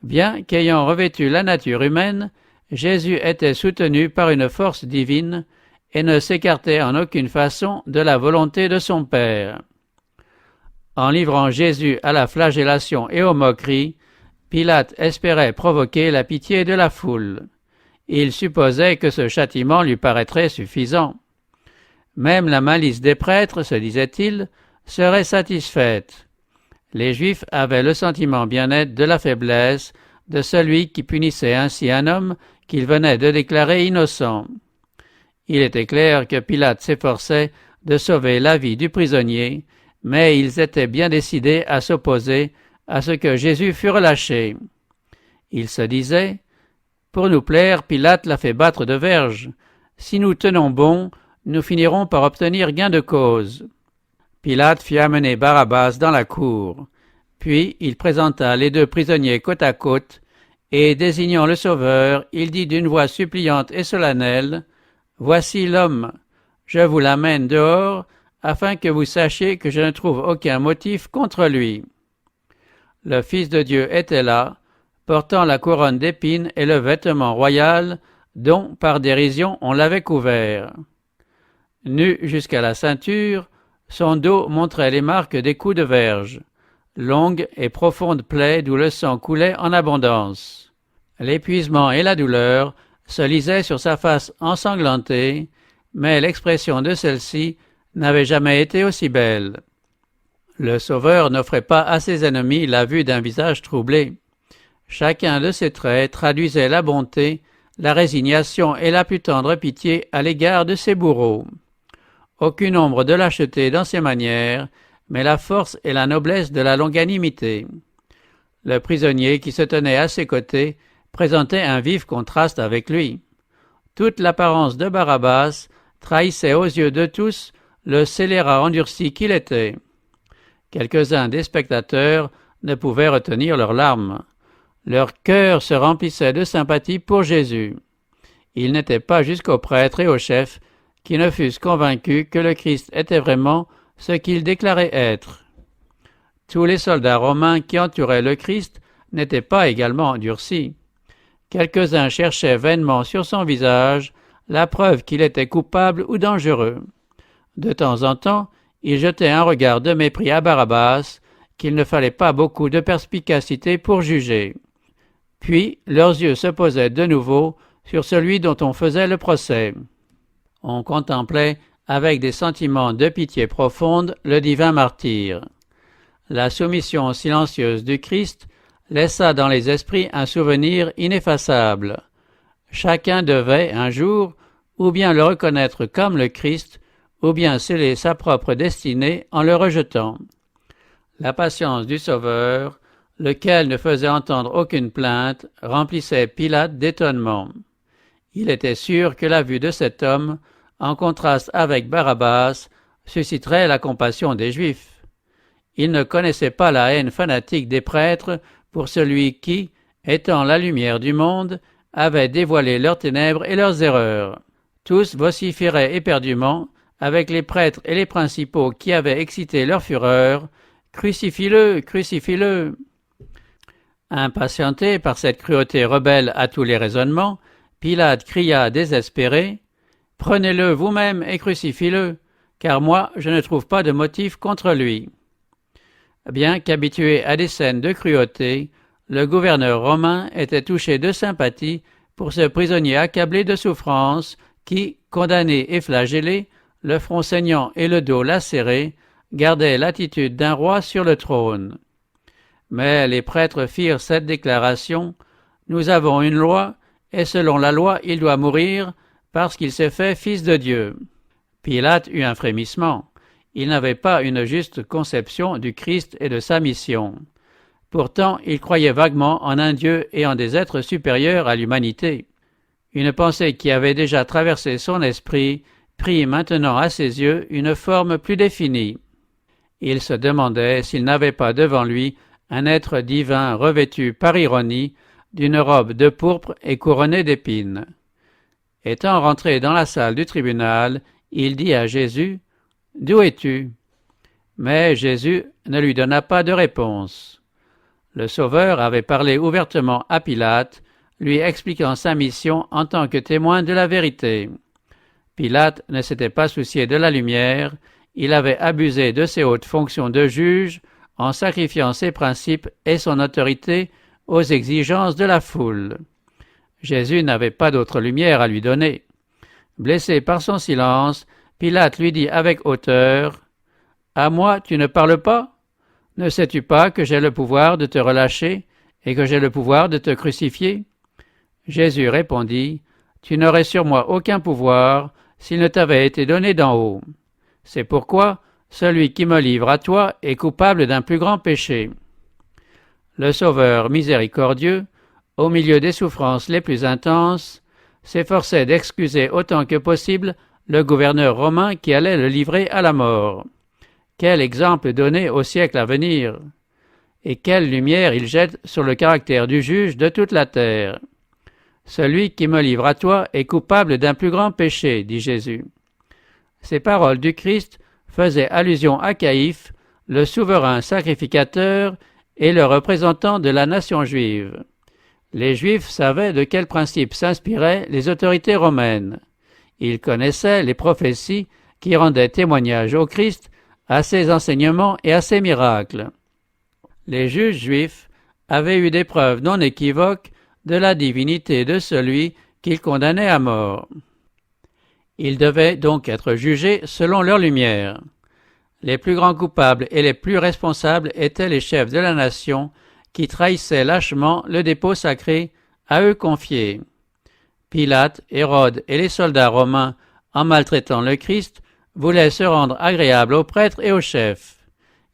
Bien qu'ayant revêtu la nature humaine, Jésus était soutenu par une force divine et ne s'écartait en aucune façon de la volonté de son Père. En livrant Jésus à la flagellation et aux moqueries, Pilate espérait provoquer la pitié de la foule. Il supposait que ce châtiment lui paraîtrait suffisant. Même la malice des prêtres, se disait-il, serait satisfaite. Les Juifs avaient le sentiment bien net de la faiblesse de celui qui punissait ainsi un homme qu'il venait de déclarer innocent. Il était clair que Pilate s'efforçait de sauver la vie du prisonnier, mais ils étaient bien décidés à s'opposer à ce que Jésus fût relâché. Ils se disaient: « Pour nous plaire, Pilate l'a fait battre de verges. Si nous tenons bon, nous finirons par obtenir gain de cause. » Pilate fit amener Barabbas dans la cour. Puis il présenta les deux prisonniers côte à côte, et désignant le Sauveur, il dit d'une voix suppliante et solennelle: « Voici l'homme. Je vous l'amène dehors, afin que vous sachiez que je ne trouve aucun motif contre lui. » Le Fils de Dieu était là, portant la couronne d'épines et le vêtement royal, dont, par dérision, on l'avait couvert. Nu jusqu'à la ceinture, son dos montrait les marques des coups de verge, longues et profondes plaies d'où le sang coulait en abondance. L'épuisement et la douleur se lisaient sur sa face ensanglantée, mais l'expression de celle-ci n'avait jamais été aussi belle. Le Sauveur n'offrait pas à ses ennemis la vue d'un visage troublé. Chacun de ses traits traduisait la bonté, la résignation et la plus tendre pitié à l'égard de ses bourreaux. Aucune ombre de lâcheté dans ses manières, mais la force et la noblesse de la longanimité. Le prisonnier qui se tenait à ses côtés présentait un vif contraste avec lui. Toute l'apparence de Barabbas trahissait aux yeux de tous le scélérat endurci qu'il était. Quelques-uns des spectateurs ne pouvaient retenir leurs larmes. Leur cœur se remplissait de sympathie pour Jésus. Il n'était pas jusqu'aux prêtres et aux chefs qui ne fussent convaincus que le Christ était vraiment ce qu'il déclarait être. Tous les soldats romains qui entouraient le Christ n'étaient pas également endurcis. Quelques-uns cherchaient vainement sur son visage la preuve qu'il était coupable ou dangereux. De temps en temps, ils jetaient un regard de mépris à Barabbas, qu'il ne fallait pas beaucoup de perspicacité pour juger. Puis leurs yeux se posaient de nouveau sur celui dont on faisait le procès. On contemplait avec des sentiments de pitié profonde le divin martyr. La soumission silencieuse du Christ laissa dans les esprits un souvenir ineffaçable. Chacun devait, un jour, ou bien le reconnaître comme le Christ, ou bien sceller sa propre destinée en le rejetant. La patience du Sauveur, lequel ne faisait entendre aucune plainte, remplissait Pilate d'étonnement. Il était sûr que la vue de cet homme, en contraste avec Barabbas, susciterait la compassion des Juifs. Il ne connaissait pas la haine fanatique des prêtres pour celui qui, étant la lumière du monde, avait dévoilé leurs ténèbres et leurs erreurs. Tous vociféraient éperdument, avec les prêtres et les principaux qui avaient excité leur fureur: « Crucifie-le, crucifie-le » Impatienté par cette cruauté rebelle à tous les raisonnements, Pilate cria désespéré: « Prenez-le vous-même et crucifie-le, car moi je ne trouve pas de motif contre lui. » Bien qu'habitué à des scènes de cruauté, le gouverneur romain était touché de sympathie pour ce prisonnier accablé de souffrance qui, condamné et flagellé, le front saignant et le dos lacéré, gardait l'attitude d'un roi sur le trône. Mais les prêtres firent cette déclaration: « Nous avons une loi, et selon la loi il doit mourir, parce qu'il s'est fait fils de Dieu. » Pilate eut un frémissement. Il n'avait pas une juste conception du Christ et de sa mission. Pourtant, il croyait vaguement en un Dieu et en des êtres supérieurs à l'humanité. Une pensée qui avait déjà traversé son esprit prit maintenant à ses yeux une forme plus définie. Il se demandait s'il n'avait pas devant lui un être divin revêtu par ironie d'une robe de pourpre et couronné d'épines. Étant rentré dans la salle du tribunal, il dit à Jésus: « D'où es-tu » Mais Jésus ne lui donna pas de réponse. Le Sauveur avait parlé ouvertement à Pilate, lui expliquant sa mission en tant que témoin de la vérité. Pilate ne s'était pas soucié de la lumière, il avait abusé de ses hautes fonctions de juge en sacrifiant ses principes et son autorité aux exigences de la foule. Jésus n'avait pas d'autre lumière à lui donner. Blessé par son silence, Pilate lui dit avec hauteur: « À moi tu ne parles pas? Ne sais-tu pas que j'ai le pouvoir de te relâcher et que j'ai le pouvoir de te crucifier ?» Jésus répondit: « Tu n'aurais sur moi aucun pouvoir s'il ne t'avait été donné d'en haut. C'est pourquoi celui qui me livre à toi est coupable d'un plus grand péché. » Le Sauveur miséricordieux, au milieu des souffrances les plus intenses, s'efforçait d'excuser autant que possible le gouverneur romain qui allait le livrer à la mort. Quel exemple donner au siècle à venir! Et quelle lumière il jette sur le caractère du juge de toute la terre! Celui qui me livre à toi est coupable d'un plus grand péché, dit Jésus. Ces paroles du Christ faisaient allusion à Caïphe, le souverain sacrificateur et le représentant de la nation juive. Les Juifs savaient de quels principes s'inspiraient les autorités romaines. Ils connaissaient les prophéties qui rendaient témoignage au Christ, à ses enseignements et à ses miracles. Les juges juifs avaient eu des preuves non équivoques de la divinité de celui qu'ils condamnaient à mort. Ils devaient donc être jugés selon leur lumière. Les plus grands coupables et les plus responsables étaient les chefs de la nation qui trahissaient lâchement le dépôt sacré à eux confié. Pilate, Hérode et les soldats romains, en maltraitant le Christ, voulaient se rendre agréables aux prêtres et aux chefs.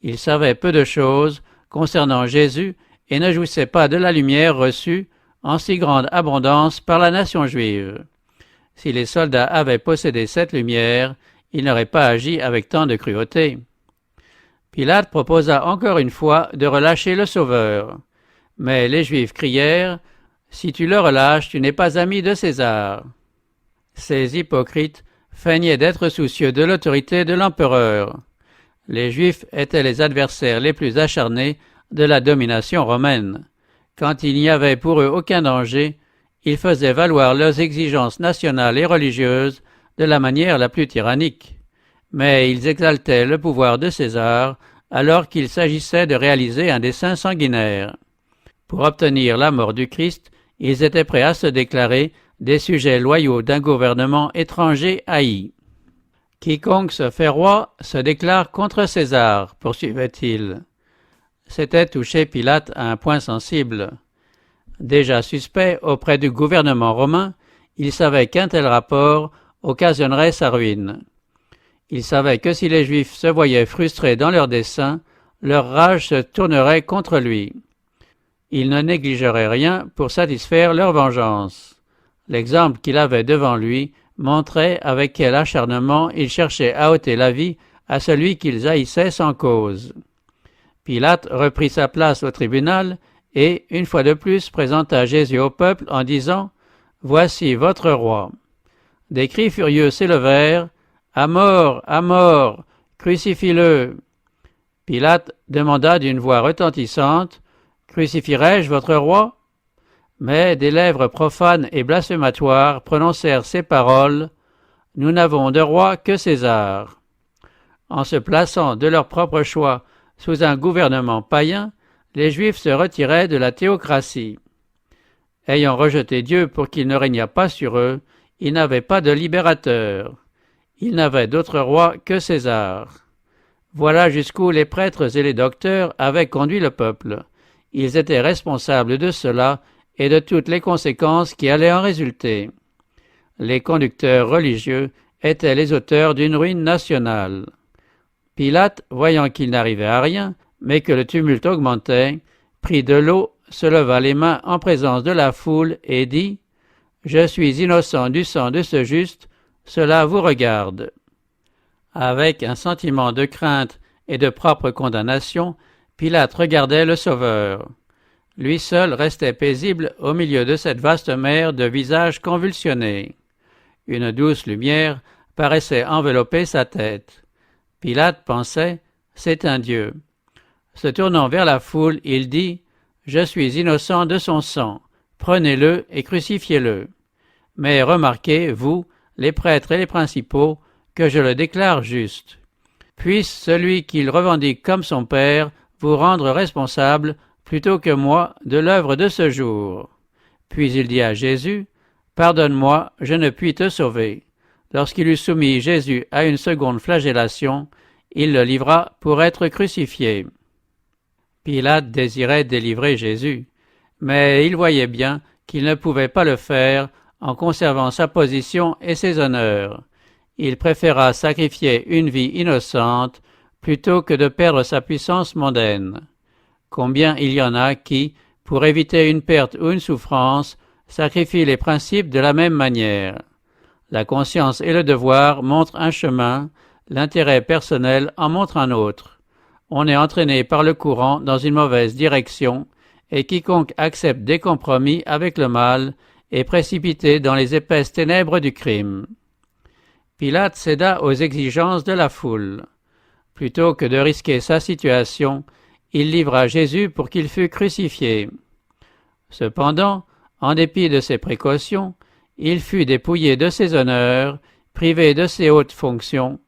Ils savaient peu de choses concernant Jésus et ne jouissaient pas de la lumière reçue en si grande abondance par la nation juive. Si les soldats avaient possédé cette lumière, ils n'auraient pas agi avec tant de cruauté. Pilate proposa encore une fois de relâcher le Sauveur. Mais les Juifs crièrent « Si tu le relâches, tu n'es pas ami de César. » Ces hypocrites feignaient d'être soucieux de l'autorité de l'empereur. Les Juifs étaient les adversaires les plus acharnés de la domination romaine. Quand il n'y avait pour eux aucun danger, ils faisaient valoir leurs exigences nationales et religieuses de la manière la plus tyrannique. Mais ils exaltaient le pouvoir de César alors qu'il s'agissait de réaliser un dessein sanguinaire. Pour obtenir la mort du Christ, ils étaient prêts à se déclarer des sujets loyaux d'un gouvernement étranger haï. « Quiconque se fait roi se déclare contre César », poursuivait-il. C'était toucher Pilate à un point sensible. Déjà suspect auprès du gouvernement romain, il savait qu'un tel rapport occasionnerait sa ruine. Il savait que si les Juifs se voyaient frustrés dans leurs desseins, leur rage se tournerait contre lui. Il ne négligerait rien pour satisfaire leur vengeance. L'exemple qu'il avait devant lui montrait avec quel acharnement ils cherchaient à ôter la vie à celui qu'ils haïssaient sans cause. Pilate reprit sa place au tribunal et, une fois de plus, présenta Jésus au peuple en disant « Voici votre roi ». Des cris furieux s'élevèrent « À mort, crucifie-le ». Pilate demanda d'une voix retentissante « Crucifierai-je votre roi ?» Mais des lèvres profanes et blasphématoires prononcèrent ces paroles « Nous n'avons de roi que César ». En se plaçant de leur propre choix sous un gouvernement païen, les Juifs se retiraient de la théocratie. Ayant rejeté Dieu pour qu'il ne régnât pas sur eux, ils n'avaient pas de libérateur. Ils n'avaient d'autre roi que César. Voilà jusqu'où les prêtres et les docteurs avaient conduit le peuple. Ils étaient responsables de cela et de toutes les conséquences qui allaient en résulter. Les conducteurs religieux étaient les auteurs d'une ruine nationale. Pilate, voyant qu'il n'arrivait à rien, mais que le tumulte augmentait, prit de l'eau, se leva les mains en présence de la foule et dit « Je suis innocent du sang de ce juste, cela vous regarde. » Avec un sentiment de crainte et de propre condamnation, Pilate regardait le Sauveur. Lui seul restait paisible au milieu de cette vaste mer de visages convulsionnés. Une douce lumière paraissait envelopper sa tête. Pilate pensait « C'est un Dieu ». Se tournant vers la foule, il dit « Je suis innocent de son sang, prenez-le et crucifiez-le. Mais remarquez, vous, les prêtres et les principaux, que je le déclare juste. Puisse celui qu'il revendique comme son Père vous rendre responsable, plutôt que moi, de l'œuvre de ce jour. » Puis il dit à Jésus « Pardonne-moi, je ne puis te sauver. » Lorsqu'il eut soumis Jésus à une seconde flagellation, il le livra pour être crucifié. Pilate désirait délivrer Jésus, mais il voyait bien qu'il ne pouvait pas le faire en conservant sa position et ses honneurs. il préféra sacrifier une vie innocente plutôt que de perdre sa puissance mondaine. Combien il y en a qui, pour éviter une perte ou une souffrance, sacrifient les principes de la même manière. La conscience et le devoir montrent un chemin, l'intérêt personnel en montre un autre. On est entraîné par le courant dans une mauvaise direction, et quiconque accepte des compromis avec le mal est précipité dans les épaisses ténèbres du crime. Pilate céda aux exigences de la foule. Plutôt que de risquer sa situation, il livra Jésus pour qu'il fût crucifié. Cependant, en dépit de ses précautions, il fut dépouillé de ses honneurs, privé de ses hautes fonctions.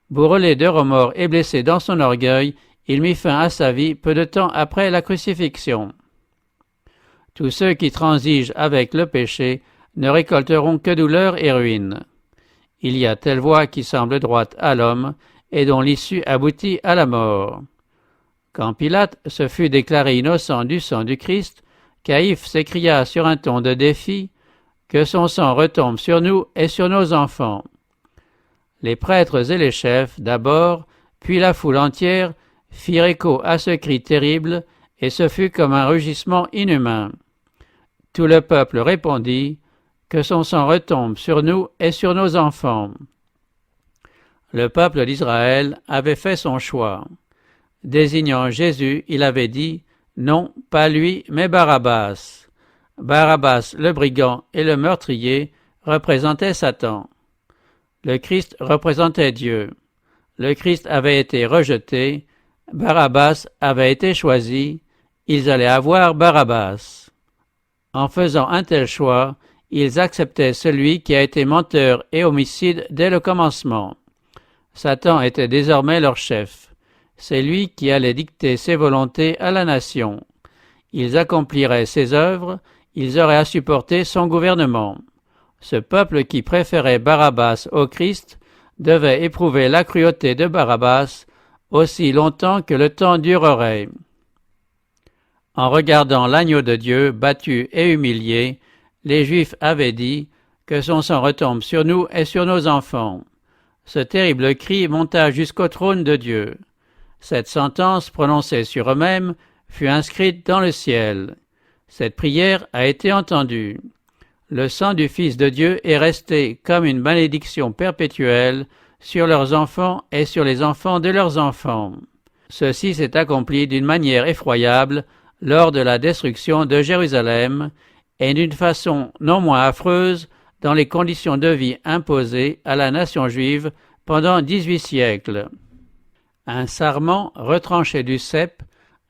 Bourrelé de remords et blessé dans son orgueil, il mit fin à sa vie peu de temps après la crucifixion. Tous ceux qui transigent avec le péché ne récolteront que douleur et ruine. Il y a telle voie qui semble droite à l'homme et dont l'issue aboutit à la mort. Quand Pilate se fut déclaré innocent du sang du Christ, Caïphe s'écria sur un ton de défi « Que son sang retombe sur nous et sur nos enfants ». Les prêtres et les chefs, d'abord, puis la foule entière, firent écho à ce cri terrible, et ce fut comme un rugissement inhumain. Tout le peuple répondit « Que son sang retombe sur nous et sur nos enfants ». Le peuple d'Israël avait fait son choix. Désignant Jésus, il avait dit « Non, pas lui, mais Barabbas ». Barabbas, le brigand et le meurtrier, représentaient Satan. Le Christ représentait Dieu. Le Christ avait été rejeté, Barabbas avait été choisi, ils allaient avoir Barabbas. En faisant un tel choix, ils acceptaient celui qui a été menteur et homicide dès le commencement. Satan était désormais leur chef. C'est lui qui allait dicter ses volontés à la nation. Ils accompliraient ses œuvres, ils auraient à supporter son gouvernement. Ce peuple qui préférait Barabbas au Christ devait éprouver la cruauté de Barabbas aussi longtemps que le temps durerait. En regardant l'agneau de Dieu battu et humilié, les Juifs avaient dit « Que son sang retombe sur nous et sur nos enfants ». Ce terrible cri monta jusqu'au trône de Dieu. Cette sentence prononcée sur eux-mêmes fut inscrite dans le ciel. Cette prière a été entendue. Le sang du Fils de Dieu est resté comme une malédiction perpétuelle sur leurs enfants et sur les enfants de leurs enfants. Ceci s'est accompli d'une manière effroyable lors de la destruction de Jérusalem et d'une façon non moins affreuse dans les conditions de vie imposées à la nation juive pendant 18 siècles. Un sarment retranché du cep,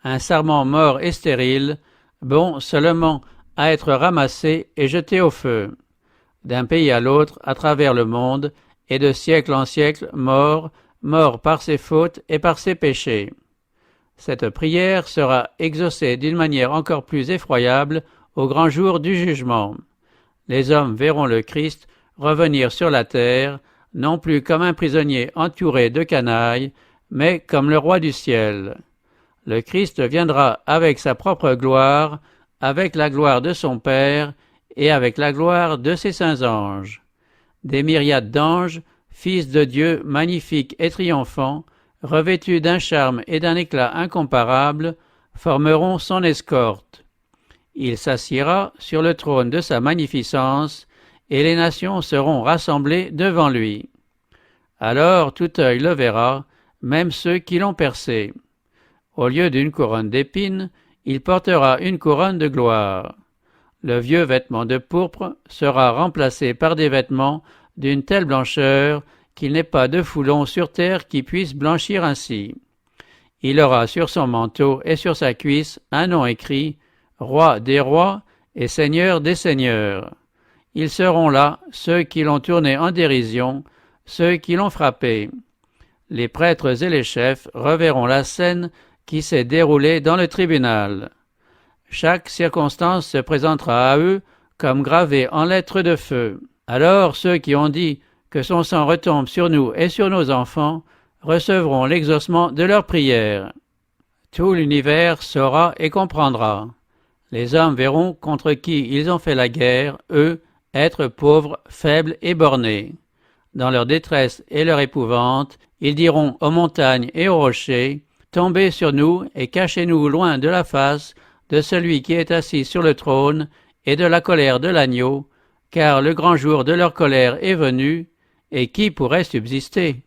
un sarment mort et stérile, bon seulement à être ramassé et jeté au feu. D'un pays à l'autre, à travers le monde, et de siècle en siècle, mort par ses fautes et par ses péchés. Cette prière sera exaucée d'une manière encore plus effroyable au grand jour du jugement. Les hommes verront le Christ revenir sur la terre, non plus comme un prisonnier entouré de canailles, mais comme le roi du ciel. Le Christ viendra avec sa propre gloire, avec la gloire de son Père et avec la gloire de ses saints anges. Des myriades d'anges, fils de Dieu magnifiques et triomphants, revêtus d'un charme et d'un éclat incomparables, formeront son escorte. Il s'assiera sur le trône de sa magnificence, et les nations seront rassemblées devant lui. Alors tout œil le verra, même ceux qui l'ont percé. Au lieu d'une couronne d'épines, il portera une couronne de gloire. Le vieux vêtement de pourpre sera remplacé par des vêtements d'une telle blancheur qu'il n'est pas de foulon sur terre qui puisse blanchir ainsi. Il aura sur son manteau et sur sa cuisse un nom écrit « Roi des rois et Seigneur des seigneurs ». Ils seront là, ceux qui l'ont tourné en dérision, ceux qui l'ont frappé. Les prêtres et les chefs reverront la scène qui s'est déroulée dans le tribunal. Chaque circonstance se présentera à eux comme gravée en lettres de feu. Alors ceux qui ont dit que son sang retombe sur nous et sur nos enfants recevront l'exaucement de leurs prières. Tout l'univers saura et comprendra. Les hommes verront contre qui ils ont fait la guerre, eux, êtres pauvres, faibles et bornés. dans leur détresse et leur épouvante, ils diront aux montagnes et aux rochers, « Tombez sur nous et cachez-nous loin de la face de celui qui est assis sur le trône et de la colère de l'agneau, car le grand jour de leur colère est venu, et qui pourrait subsister ?»